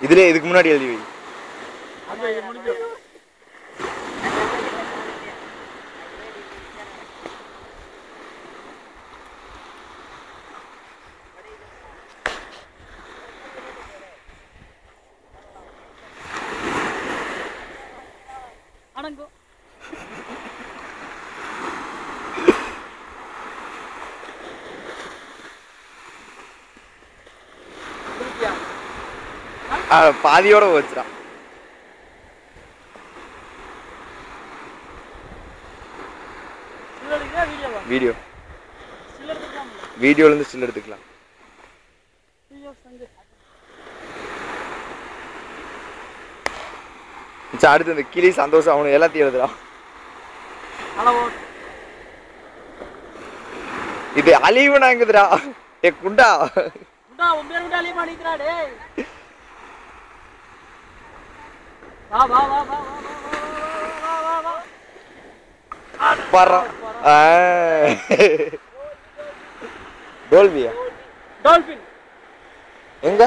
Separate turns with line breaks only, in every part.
இதுல இதுக்கு முன்னாடி எழுதி வை. பாதியோட வச்சுடா. வீடியோ வீடியோல இருந்து ஸ்டில் எடுத்துக்கலாம். அடுத்து இந்த கிளி சந்தோஷம் அவனு எல்லாத்தையும் எழுதுறான். இது அழிவுனாங்குதுடா. ஏ குண்டா டோல்பியா டால்பின் எங்க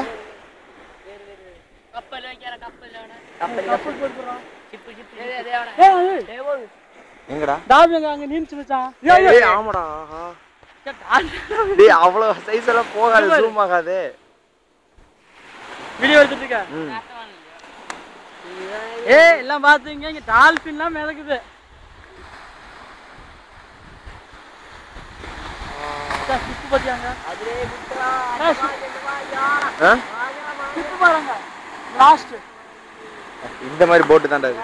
கப்பல் வைக்கற கப்பல் போடுறோம் சிப்பு எங்கடா டால்பின் அங்க நீந்துச்சு மச்சான். ஏய் ஆமாடா. டேய் அவ்வளவு சைஸ் எல்லாம் போகாது, ஜூம் ஆகாது. வீடியோ எடுத்துட்டு இருக்க. ஏய் எல்லாம் பாத்தீங்க, இங்க டால்பின்லாம் மிதக்குது. சிப்பு பாத்தியாங்க? அதுலே விட்றா. சிப்பு பாருங்க. லாஸ்ட் இந்த மாதிரி போட் தான்டா இது.